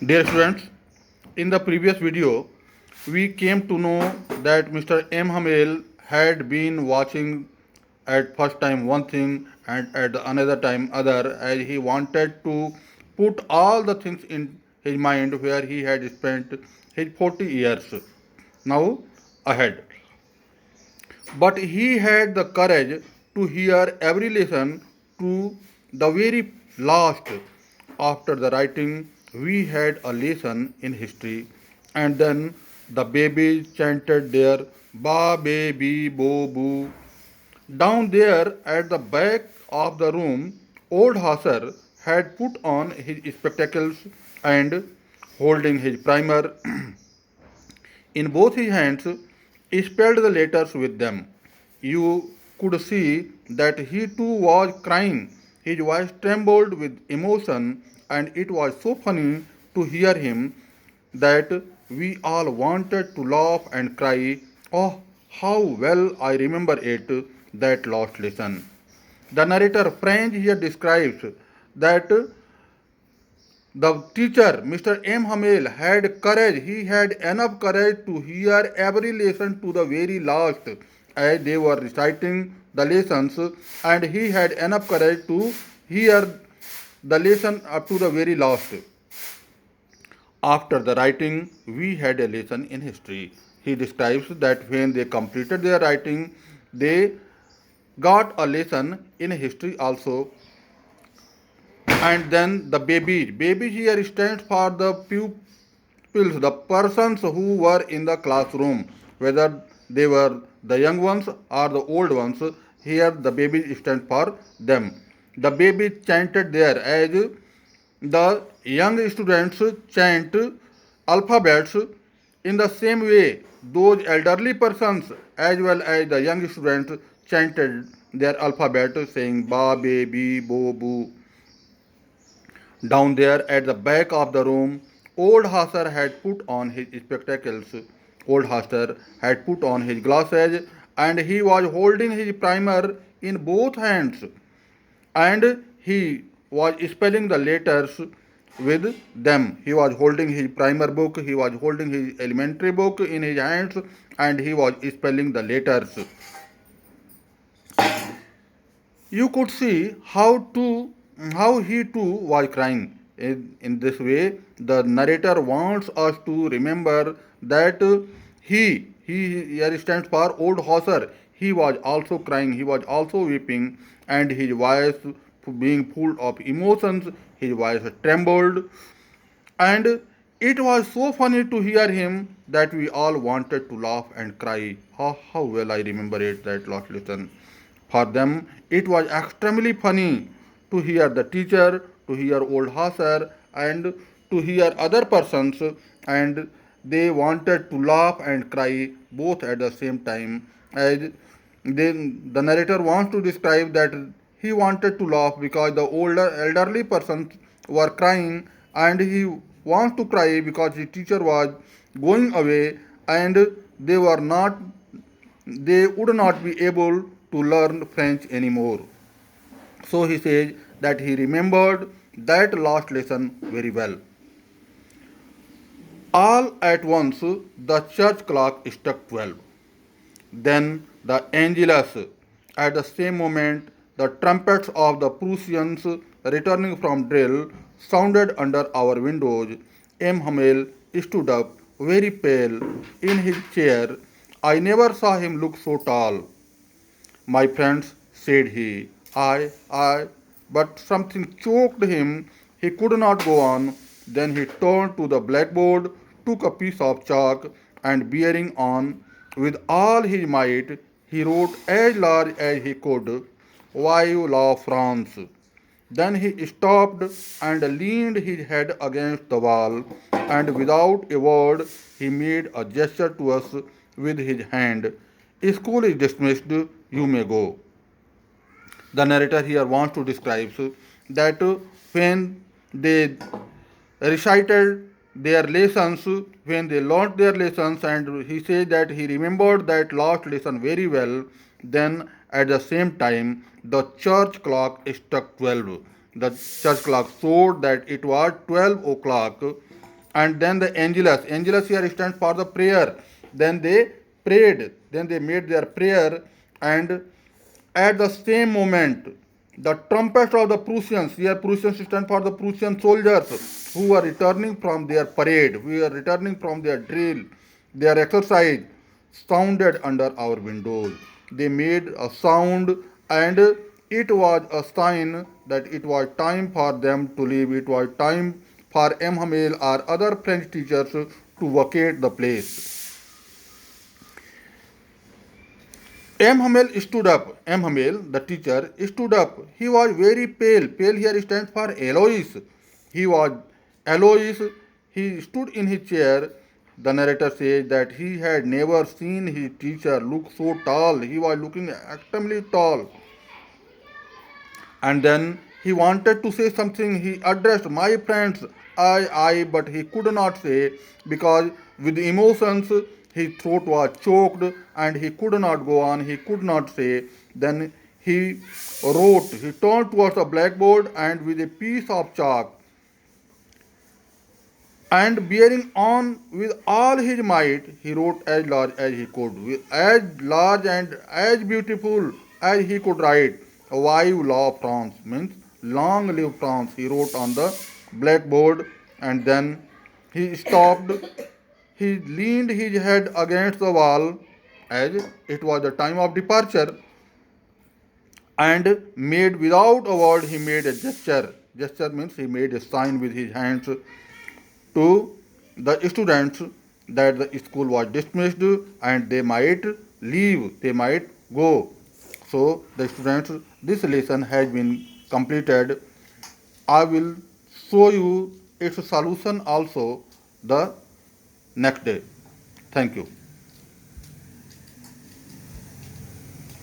Dear students, in the previous video, we came to know that Mr. M. Hamel had been watching at first time one thing and at another time other, as he wanted to put all the things in his mind where he had spent his 40 years now ahead. But he had the courage to hear every lesson to the very last. After the writing, we had a lesson in history, and then the babies chanted their ba baby bo boo. Down there at the back of the room, old Hasser had put on his spectacles and holding his primer in both his hands, he spelled the letters with them. You could see that he too was crying. His voice trembled with emotion, and it was so funny to hear him that we all wanted to laugh and cry. Oh, how well I remember it, that last lesson. The narrator French here describes that the teacher, Mr. M. Hamel, had courage. He had enough courage to hear every lesson to the very last as they were reciting the lessons, and he had enough courage to hear the lesson up to the very last. After the writing, we had a lesson in history. He describes that when they completed their writing, they got a lesson in history also. And then the baby. Baby here stands for the pupils, the persons who were in the classroom, whether they were the young ones or the old ones. Here the baby stands for them. The baby chanted there as the young students chant alphabets in the same way. Those elderly persons as well as the young students chanted their alphabet saying ba, baby, bo, boo. Down there at the back of the room, old Hasser had put on his spectacles. Old Hasser had put on his glasses and he was holding his primer in both hands and he was spelling the letters with them. He was holding his primer book, he was holding his elementary book in his hands and he was spelling the letters. You could see how he too was crying. In this way, the narrator wants us to remember that he here stands for old Hauser. He was also crying, he was also weeping, and his voice being full of emotions, his voice trembled, and it was so funny to hear him that we all wanted to laugh and cry. How well I remember it, that last lesson. For them, it was extremely funny to hear the teacher, to hear old Hasser, and to hear other persons, and they wanted to laugh and cry both at the same time. As the narrator wants to describe that he wanted to laugh because the older elderly persons were crying, and he wants to cry because his teacher was going away, and they were not they would not be able to learn French anymore. So he says that he remembered that last lesson very well. All at once the church clock struck 12. Then the Angelus. At the same moment, the trumpets of the Prussians returning from drill sounded under our windows. M. Hamel stood up, very pale, in his chair. I never saw him look so tall. My friends, said he, but something choked him. He could not go on. Then he turned to the blackboard, took a piece of chalk, and bearing on with all his might, he wrote as large as he could, Vive la France. Then he stopped and leaned his head against the wall, and without a word, he made a gesture to us with his hand. School is dismissed, you may go. The narrator here wants to describe that when they recited their lessons, when they learnt their lessons, and he said that he remembered that last lesson very well, then at the same time the church clock struck 12. The church clock showed that it was 12 o'clock, And then the Angelus. Angelus here stands for the prayer. Then they prayed. Then they made their prayer, and at the same moment, the trumpets of the Prussians, here Prussians stand for the Prussian soldiers who were returning from their parade, who were returning from their drill, their exercise, sounded under our windows. They made a sound, and it was a sign that it was time for them to leave. It was time for M. Hamel or other French teachers to vacate the place. M. Hamel stood up. M. Hamel, the teacher, stood up. He was very pale. Pale here stands for Alois. He was Alois. He stood in his chair. The narrator says that he had never seen his teacher look so tall. He was looking extremely tall. And then he wanted to say something. He addressed my friends, but he could not say because with emotions his throat was choked and he could not go on. He could not say. Then he wrote. He turned towards the blackboard and with a piece of chalk and bearing on with all his might, he wrote as large as he could, with as large and as beautiful as he could write. Vive la France means long live France. He wrote on the blackboard, and then he stopped. He leaned his head against the wall as it was the time of departure, and made without a word he made a gesture. Gesture means he made a sign with his hands to the students that the school was dismissed and they might leave, they might go. So the students, this lesson has been completed. I will show you its solution also the next day. Thank you.